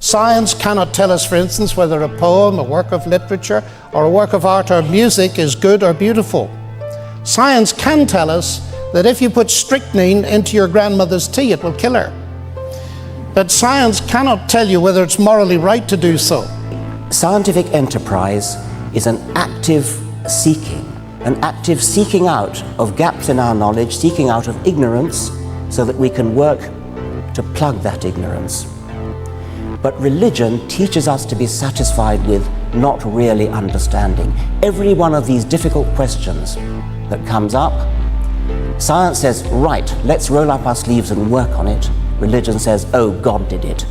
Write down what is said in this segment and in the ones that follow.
Science cannot tell us, for instance, whether a poem, a work of literature, or a work of art or music is good or beautiful. Science can tell us that if you put strychnine into your grandmother's tea, it will kill her. But science cannot tell you whether it's morally right to do so. Scientific enterprise is an active seeking out of gaps in our knowledge, seeking out of ignorance, so that we can work to plug that ignorance. But religion teaches us to be satisfied with not really understanding. Every one of these difficult questions that comes up, science says, right, let's roll up our sleeves and work on it. Religion says, oh, God did it.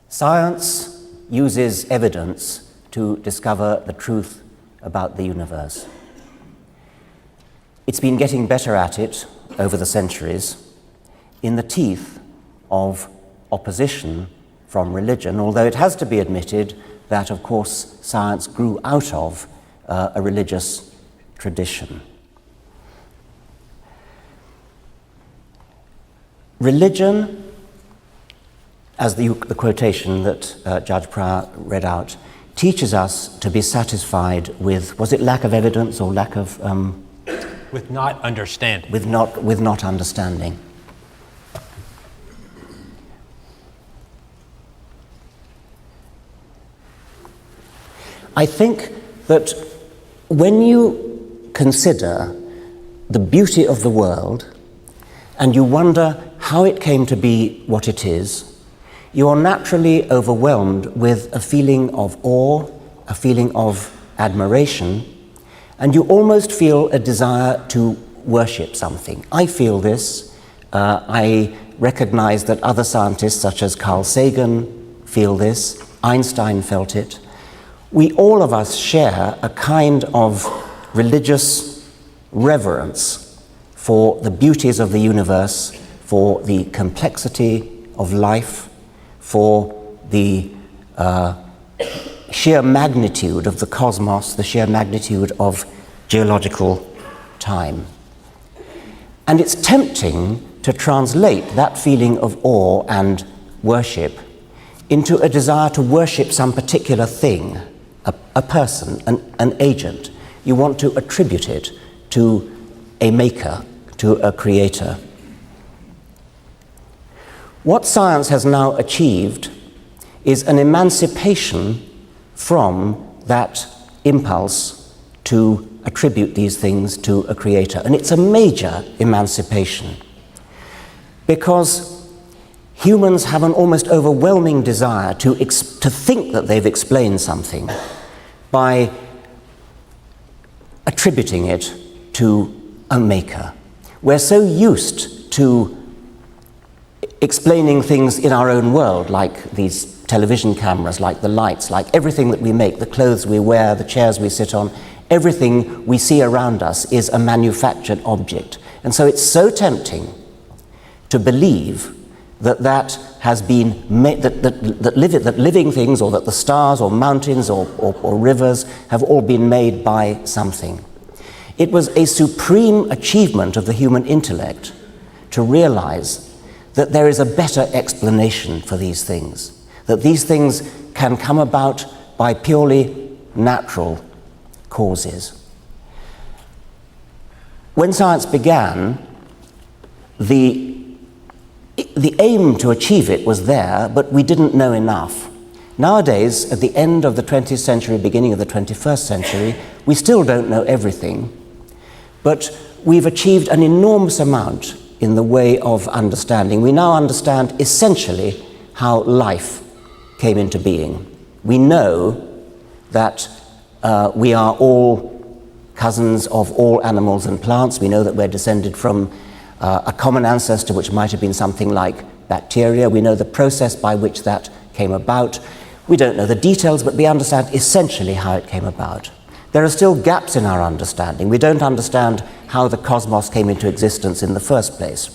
Science uses evidence to discover the truth about the universe. It's been getting better at it over the centuries in the teeth of opposition from religion, although it has to be admitted that, of course, science grew out of a religious tradition. Religion, as the quotation that Judge Pryor read out, teaches us to be satisfied with, was it lack of evidence or lack of... with not understanding. With not understanding. I think that when you consider the beauty of the world and you wonder how it came to be what it is, you are naturally overwhelmed with a feeling of awe, a feeling of admiration, and you almost feel a desire to worship something. I feel this. I recognize that other scientists, such as Carl Sagan, feel this. Einstein felt it. We, all of us, share a kind of religious reverence for the beauties of the universe, for the complexity of life, for the sheer magnitude of the cosmos, the sheer magnitude of geological time. And it's tempting to translate that feeling of awe and worship into a desire to worship some particular thing, a person, an agent. You want to attribute it to a maker, to a creator. What science has now achieved is an emancipation from that impulse to attribute these things to a creator. And it's a major emancipation, because humans have an almost overwhelming desire to think that they've explained something by attributing it to a maker. We're so used to explaining things in our own world, like these television cameras, like the lights, like everything that we make, the clothes we wear, the chairs we sit on, everything we see around us is a manufactured object. And so it's so tempting to believe that has been made, that living things, or that the stars or mountains or rivers have all been made by something. It was a supreme achievement of the human intellect to realize that there is a better explanation for these things, that these things can come about by purely natural causes. When science began, the aim to achieve it was there, but we didn't know enough. Nowadays, at the end of the 20th century, beginning of the 21st century, we still don't know everything, but we've achieved an enormous amount in the way of understanding. We now understand essentially how life came into being. We know that we are all cousins of all animals and plants. We know that we're descended from a common ancestor, which might have been something like bacteria. We know the process by which that came about. We don't know the details, but we understand essentially how it came about. There are still gaps in our understanding. We don't understand how the cosmos came into existence in the first place,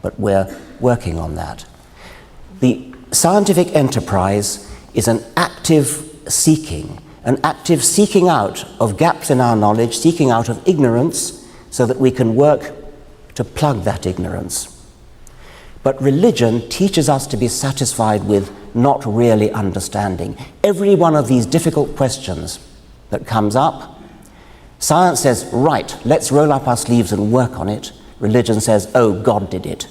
but we're working on that. The scientific enterprise is an active seeking out of gaps in our knowledge, seeking out of ignorance, so that we can work to plug that ignorance. But religion teaches us to be satisfied with not really understanding. Every one of these difficult questions that comes up, science says, right, let's roll up our sleeves and work on it. Religion says, oh, God did it.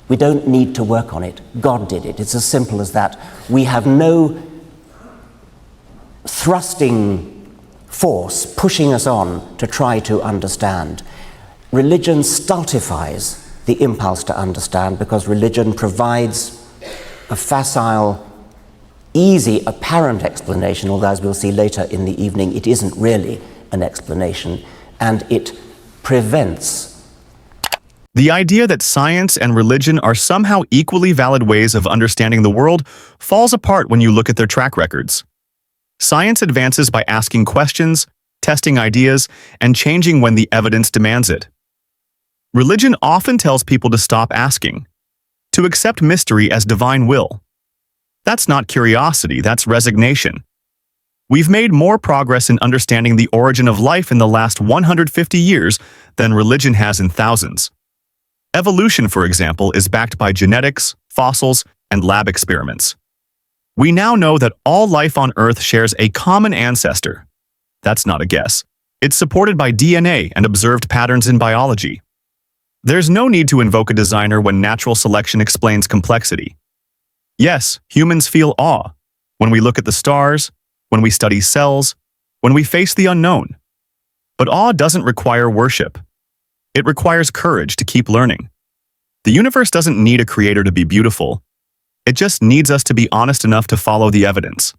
We don't need to work on it. God did it. It's as simple as that. We have no thrusting force pushing us on to try to understand. Religion stultifies the impulse to understand because religion provides a facile, easy, apparent explanation, although as we'll see later in the evening, it isn't really an explanation, and it prevents. The idea that science and religion are somehow equally valid ways of understanding the world falls apart when you look at their track records. Science advances by asking questions, testing ideas, and changing when the evidence demands it. Religion often tells people to stop asking, to accept mystery as divine will. That's not curiosity, that's resignation. We've made more progress in understanding the origin of life in the last 150 years than religion has in thousands. Evolution, for example, is backed by genetics, fossils, and lab experiments. We now know that all life on Earth shares a common ancestor. That's not a guess. It's supported by DNA and observed patterns in biology. There's no need to invoke a designer when natural selection explains complexity. Yes, humans feel awe when we look at the stars, when we study cells, when we face the unknown. But awe doesn't require worship. It requires courage to keep learning. The universe doesn't need a creator to be beautiful. It just needs us to be honest enough to follow the evidence.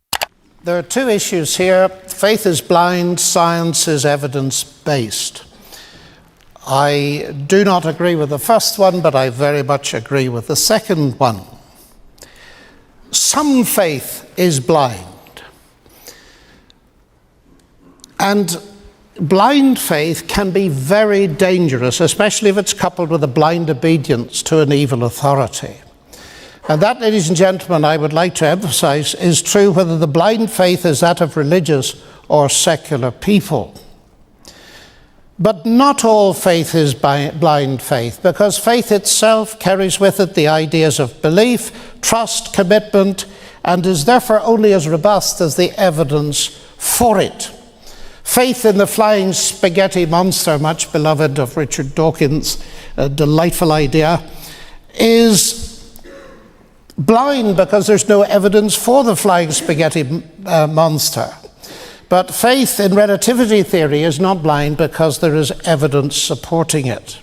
There are two issues here. Faith is blind, science is evidence-based. I do not agree with the first one, but I very much agree with the second one. Some faith is blind. And blind faith can be very dangerous, especially if it's coupled with a blind obedience to an evil authority. And that, ladies and gentlemen, I would like to emphasize, is true whether the blind faith is that of religious or secular people. But not all faith is blind faith, because faith itself carries with it the ideas of belief, trust, commitment, and is therefore only as robust as the evidence for it. Faith in the flying spaghetti monster, much beloved of Richard Dawkins, a delightful idea, is blind because there's no evidence for the flying spaghetti monster. But faith in relativity theory is not blind because there is evidence supporting it.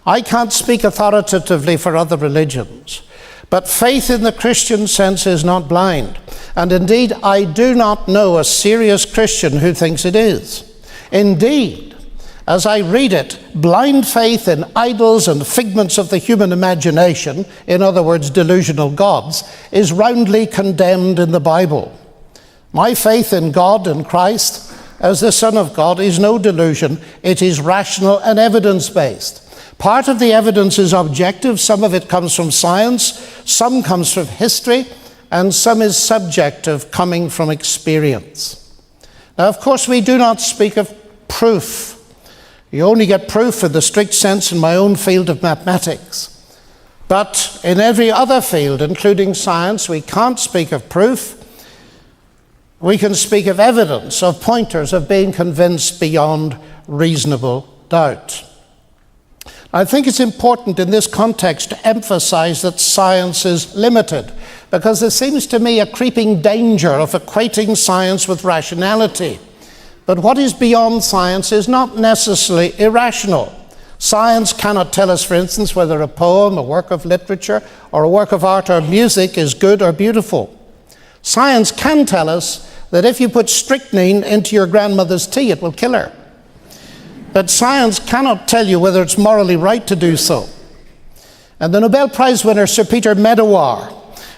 I can't speak authoritatively for other religions, but faith in the Christian sense is not blind. And indeed, I do not know a serious Christian who thinks it is. Indeed, as I read it, blind faith in idols and figments of the human imagination, in other words, delusional gods, is roundly condemned in the Bible. My faith in God and Christ as the Son of God is no delusion. It is rational and evidence-based. Part of the evidence is objective. Some of it comes from science, some comes from history, and some is subjective, coming from experience. Now, of course, we do not speak of proof. You only get proof in the strict sense in my own field of mathematics. But in every other field, including science, we can't speak of proof. We can speak of evidence, of pointers, of being convinced beyond reasonable doubt. I think it's important in this context to emphasize that science is limited, because there seems to me a creeping danger of equating science with rationality. But what is beyond science is not necessarily irrational. Science cannot tell us, for instance, whether a poem, a work of literature, or a work of art or music is good or beautiful. Science can tell us that if you put strychnine into your grandmother's tea, it will kill her. But science cannot tell you whether it's morally right to do so. And the Nobel Prize winner, Sir Peter Medawar,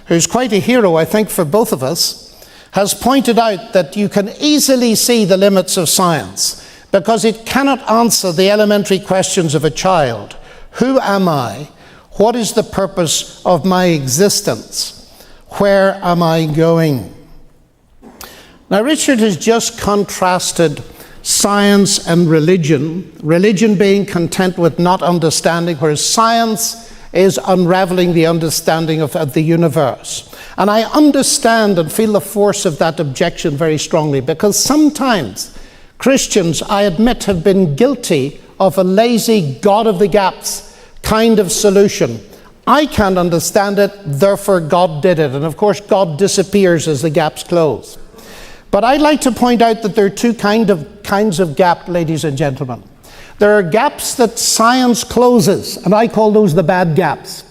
who's quite a hero, I think, for both of us, has pointed out that you can easily see the limits of science because it cannot answer the elementary questions of a child. Who am I? What is the purpose of my existence? Where am I going? Now, Richard has just contrasted science and religion being content with not understanding, whereas science is unraveling the understanding of the universe. And I understand and feel the force of that objection very strongly, because sometimes Christians, I admit, have been guilty of a lazy God of the gaps kind of solution. I can't understand it, therefore God did it. And of course, God disappears as the gaps close. But I'd like to point out that there are two kinds of gap, ladies and gentlemen. There are gaps that science closes, and I call those the bad gaps.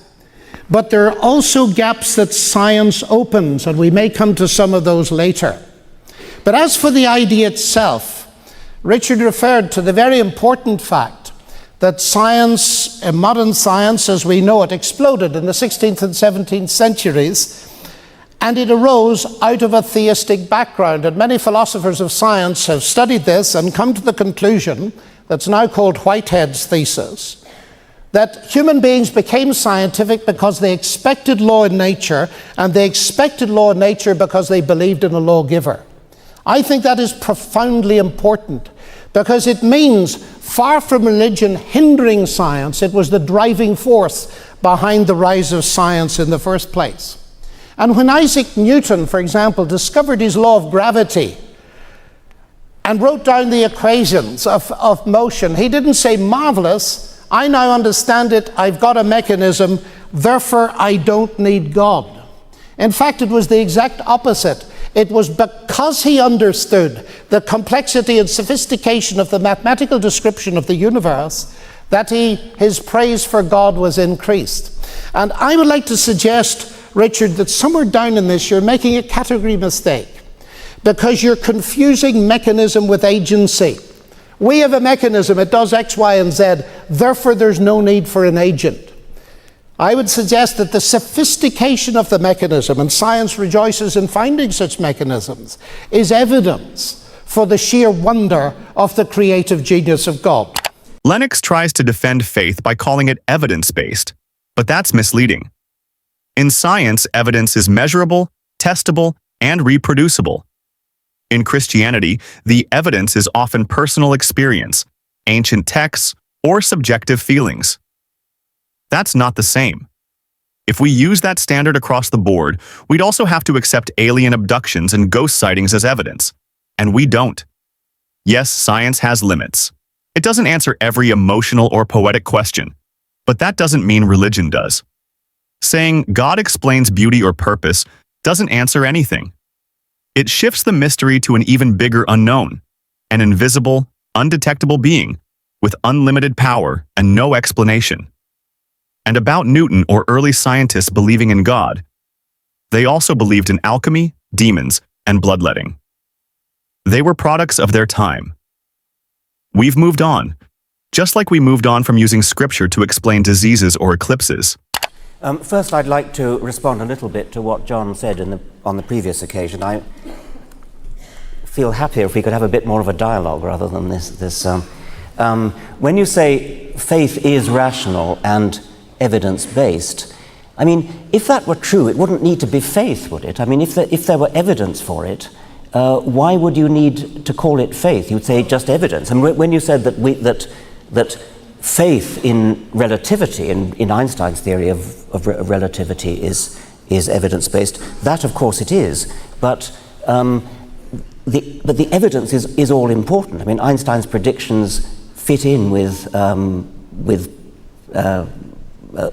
But there are also gaps that science opens, and we may come to some of those later. But as for the idea itself, Richard referred to the very important fact that science, modern science as we know it, exploded in the 16th and 17th centuries, and it arose out of a theistic background. And many philosophers of science have studied this and come to the conclusion that's now called Whitehead's thesis, that human beings became scientific because they expected law in nature, and they expected law in nature because they believed in a lawgiver. I think that is profoundly important, because it means, far from religion hindering science, it was the driving force behind the rise of science in the first place. And when Isaac Newton, for example, discovered his law of gravity and wrote down the equations of motion, he didn't say, marvelous, I now understand it, I've got a mechanism, therefore I don't need God. In fact, it was the exact opposite. It was because he understood the complexity and sophistication of the mathematical description of the universe that his praise for God was increased. And I would like to suggest, Richard, that somewhere down in this you're making a category mistake, because you're confusing mechanism with agency. We have a mechanism, it does X, Y, and Z, therefore there's no need for an agent. I would suggest that the sophistication of the mechanism, and science rejoices in finding such mechanisms, is evidence for the sheer wonder of the creative genius of God. Lennox tries to defend faith by calling it evidence-based, but that's misleading. In science, evidence is measurable, testable, and reproducible. In Christianity, the evidence is often personal experience, ancient texts, or subjective feelings. That's not the same. If we use that standard across the board, we'd also have to accept alien abductions and ghost sightings as evidence. And we don't. Yes, science has limits. It doesn't answer every emotional or poetic question, but that doesn't mean religion does. Saying God explains beauty or purpose doesn't answer anything. It shifts the mystery to an even bigger unknown, an invisible, undetectable being with unlimited power and no explanation. And about Newton or early scientists believing in God, they also believed in alchemy, demons, and bloodletting. They were products of their time. We've moved on, just like we moved on from using scripture to explain diseases or eclipses. First, I'd like to respond a little bit to what John said on the previous occasion. I feel happier if we could have a bit more of a dialogue rather than this. When you say faith is rational and evidence-based, I mean, if that were true, it wouldn't need to be faith, would it? I mean, if there were evidence for it, why would you need to call it faith? You'd say just evidence. And when you said that faith in relativity, in Einstein's theory of relativity, is evidence-based, that of course it is. But the evidence is all important. I mean, Einstein's predictions fit in with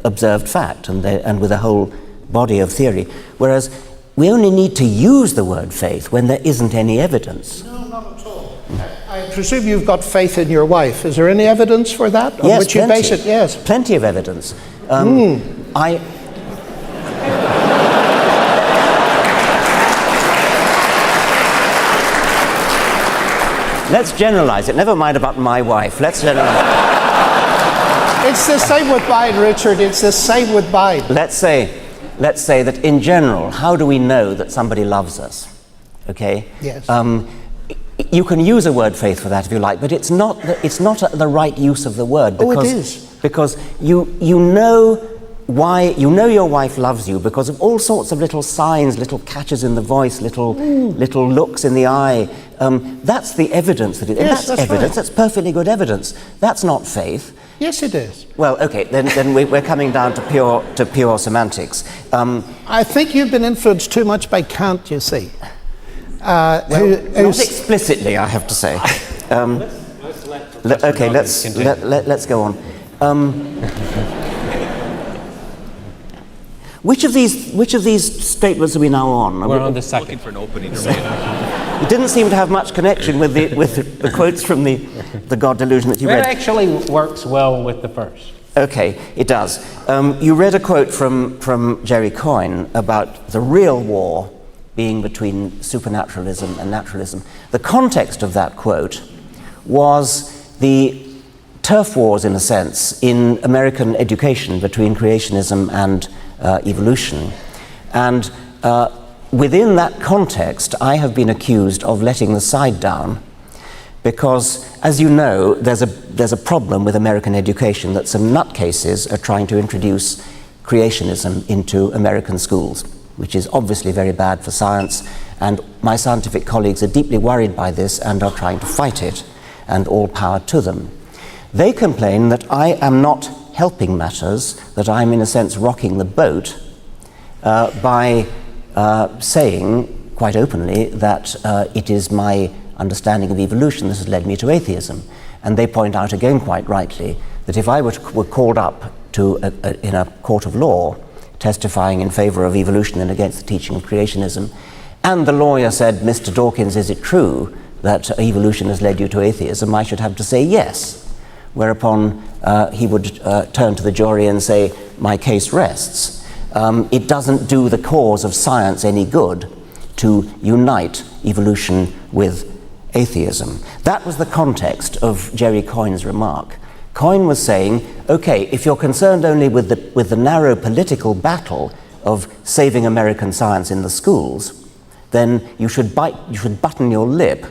observed fact and with a whole body of theory, whereas we only need to use the word faith when there isn't any evidence. No, not at all. I presume you've got faith in your wife. Is there any evidence for that? Yes, which plenty. You base it? Yes, Plenty of evidence. Let's generalize it. Never mind about my wife. Let's generalize. It's the same with mine, Richard. It's the same with mine. Let's say that in general, how do we know that somebody loves us? Okay. Yes. You can use a word faith for that if you like, but it's not the right use of the word. Because, it is. Because you know why, you know your wife loves you because of all sorts of little signs, little catches in the voice, little looks in the eye. That's the evidence. Yes, that's evidence. right. That's perfectly good evidence. That's not faith. Yes, it is. Well, okay, then we're coming down to pure semantics. I think you've been influenced too much by Kant, you see. Not explicitly, I have to say. Let's go on. Which of these statements are we now on? We're on the second. Looking for an opening. It didn't seem to have much connection with the quotes from the God delusion that you read. It actually works well with the first. Okay, it does. You read a quote from Jerry Coyne about the real war being between supernaturalism and naturalism. The context of that quote was the turf wars, in a sense, in American education between creationism and evolution. And within that context, I have been accused of letting the side down because, as you know, there's a problem with American education that some nutcases are trying to introduce creationism into American schools, which is obviously very bad for science, and my scientific colleagues are deeply worried by this and are trying to fight it, and all power to them. They complain that I am not helping matters, that I'm in a sense rocking the boat by saying quite openly that it is my understanding of evolution that has led me to atheism. And they point out again quite rightly that if I were called up to in a court of law testifying in favor of evolution and against the teaching of creationism, and the lawyer said, Mr. Dawkins, is it true that evolution has led you to atheism? I should have to say yes. Whereupon he would turn to the jury and say, my case rests. It doesn't do the cause of science any good to unite evolution with atheism. That was the context of Jerry Coyne's remark. Coyne was saying, okay, if you're concerned only with the narrow political battle of saving American science in the schools, then you should button your lip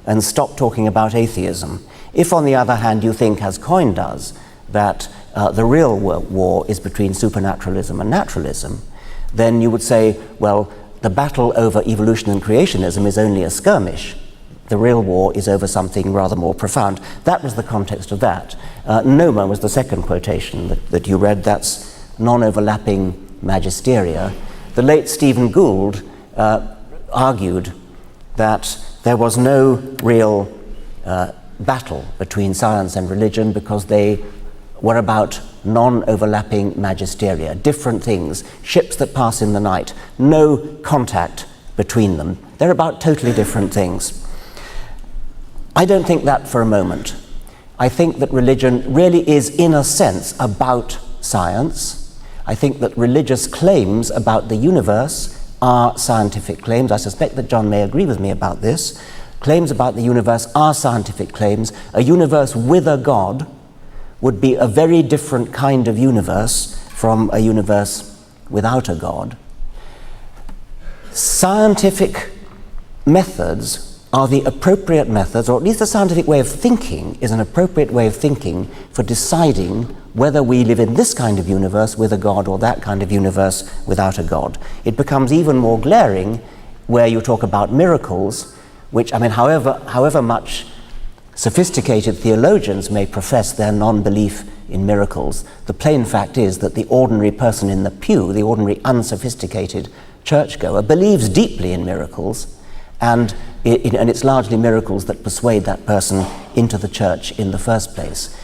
and stop talking about atheism. If, on the other hand, you think, as Coyne does, that the real war is between supernaturalism and naturalism, then you would say, well, the battle over evolution and creationism is only a skirmish. The real war is over something rather more profound. That was the context of that. Noma was the second quotation that you read. That's non-overlapping magisteria. The late Stephen Gould argued that there was no real battle between science and religion because they were about non-overlapping magisteria, different things, ships that pass in the night, no contact between them. They're about totally different things. I don't think that for a moment. I think that religion really is, in a sense, about science. I think that religious claims about the universe are scientific claims. I suspect that John may agree with me about this. Claims about the universe are scientific claims. A universe with a God would be a very different kind of universe from a universe without a God. Scientific methods are the appropriate methods, or at least the scientific way of thinking is an appropriate way of thinking for deciding whether we live in this kind of universe with a God or that kind of universe without a God. It becomes even more glaring where you talk about miracles, which, I mean, however much sophisticated theologians may profess their non-belief in miracles, the plain fact is that the ordinary person in the pew, the ordinary unsophisticated churchgoer, believes deeply in miracles, and it's largely miracles that persuade that person into the church in the first place.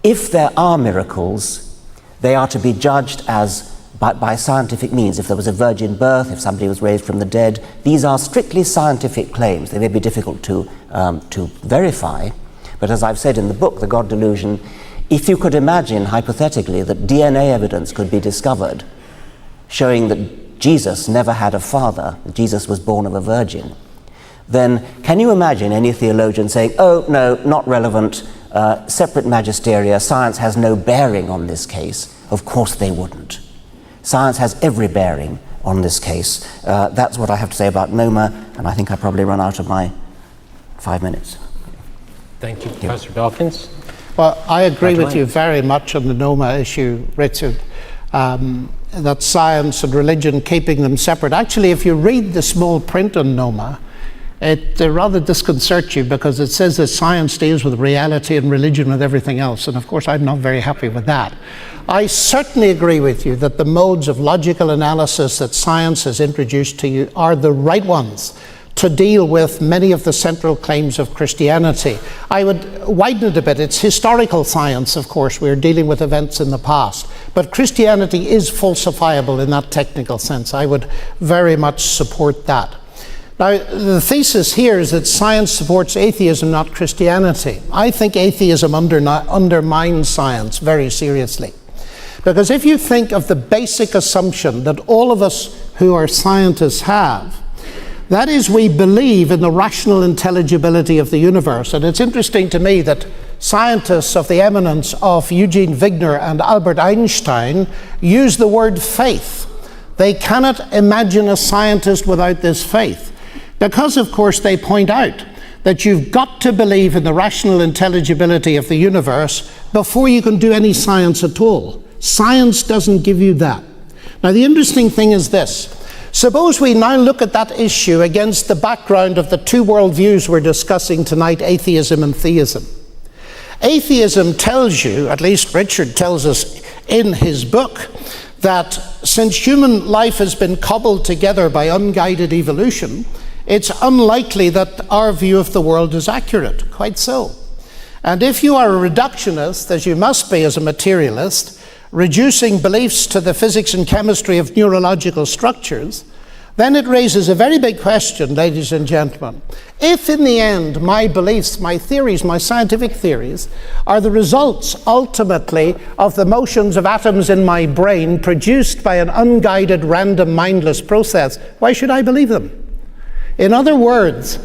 If there are miracles, they are to be judged as by scientific means. If there was a virgin birth, if somebody was raised from the dead, these are strictly scientific claims. They may be difficult to verify, but as I've said in the book, The God Delusion, if you could imagine hypothetically that DNA evidence could be discovered showing that Jesus never had a father, Jesus was born of a virgin, then can you imagine any theologian saying, oh, no, not relevant, separate magisteria, science has no bearing on this case? Of course they wouldn't. Science has every bearing on this case. That's what I have to say about Noma, and I think I probably run out of my 5 minutes. Thank you, Professor Dawkins. Well, I agree with you very much on the Noma issue, Richard, that science and religion, keeping them separate. Actually, if you read the small print on Noma, It rather disconcerts you because it says that science deals with reality and religion with everything else. And of course, I'm not very happy with that. I certainly agree with you that the modes of logical analysis that science has introduced to you are the right ones to deal with many of the central claims of Christianity. I would widen it a bit. It's historical science, of course. We're dealing with events in the past. But Christianity is falsifiable in that technical sense. I would very much support that. Now, the thesis here is that science supports atheism, not Christianity. I think atheism undermines science very seriously. Because if you think of the basic assumption that all of us who are scientists have, that is, we believe in the rational intelligibility of the universe. And it's interesting to me that scientists of the eminence of Eugene Wigner and Albert Einstein use the word faith. They cannot imagine a scientist without this faith. Because, of course, they point out that you've got to believe in the rational intelligibility of the universe before you can do any science at all. Science doesn't give you that. Now, the interesting thing is this. Suppose we now look at that issue against the background of the two worldviews we're discussing tonight, atheism and theism. Atheism tells you, at least Richard tells us in his book, that since human life has been cobbled together by unguided evolution, it's unlikely that our view of the world is accurate. Quite so. And if you are a reductionist, as you must be as a materialist, reducing beliefs to the physics and chemistry of neurological structures, then it raises a very big question, ladies and gentlemen. If in the end my beliefs, my theories, my scientific theories, are the results ultimately of the motions of atoms in my brain produced by an unguided, random, mindless process, why should I believe them? In other words,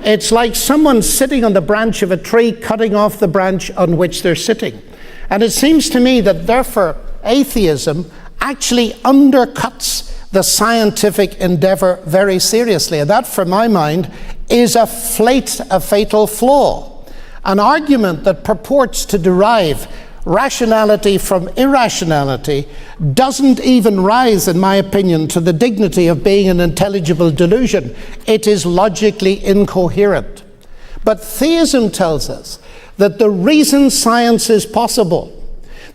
it's like someone sitting on the branch of a tree cutting off the branch on which they're sitting. And it seems to me that therefore atheism actually undercuts the scientific endeavor very seriously. And that, for my mind, is a fatal flaw. An argument that purports to derive rationality from irrationality doesn't even rise, in my opinion, to the dignity of being an intelligible delusion. It is logically incoherent. But theism tells us that the reason science is possible,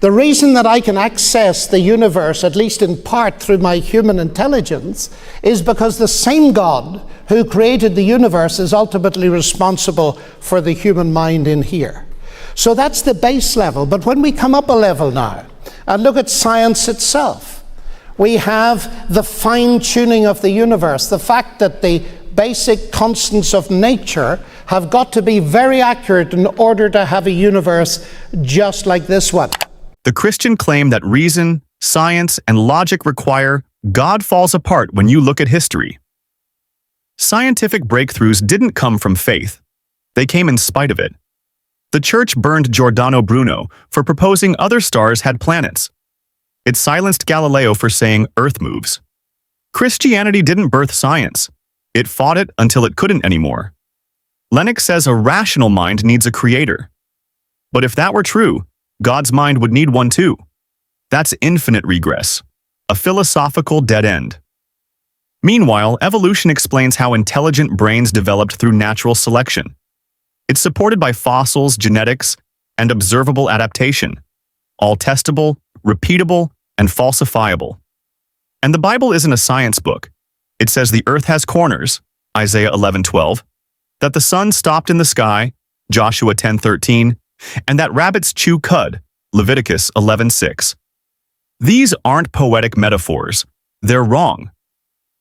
the reason that I can access the universe, at least in part through my human intelligence, is because the same God who created the universe is ultimately responsible for the human mind in here. So that's the base level. But when we come up a level now and look at science itself, we have the fine-tuning of the universe, the fact that the basic constants of nature have got to be very accurate in order to have a universe just like this one. The Christian claim that reason, science, and logic require God falls apart when you look at history. Scientific breakthroughs didn't come from faith. They came in spite of it. The church burned Giordano Bruno for proposing other stars had planets. It silenced Galileo for saying Earth moves. Christianity didn't birth science. It fought it until it couldn't anymore. Lennox says a rational mind needs a creator. But if that were true, God's mind would need one too. That's infinite regress, a philosophical dead end. Meanwhile, evolution explains how intelligent brains developed through natural selection. It's supported by fossils, genetics, and observable adaptation, all testable, repeatable, and falsifiable. And the Bible isn't a science book. It says the earth has corners, Isaiah 11:12, that the sun stopped in the sky, Joshua 10:13, and that rabbits chew cud, Leviticus 11:6. These aren't poetic metaphors. They're wrong.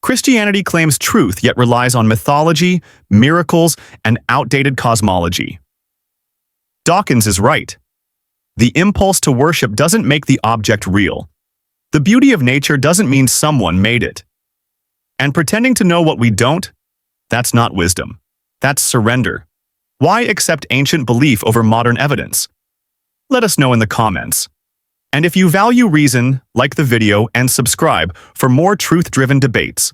Christianity claims truth yet relies on mythology, miracles, and outdated cosmology. Dawkins is right. The impulse to worship doesn't make the object real. The beauty of nature doesn't mean someone made it. And pretending to know what we don't, that's not wisdom. That's surrender. Why accept ancient belief over modern evidence? Let us know in the comments. And if you value reason, like the video and subscribe for more truth-driven debates.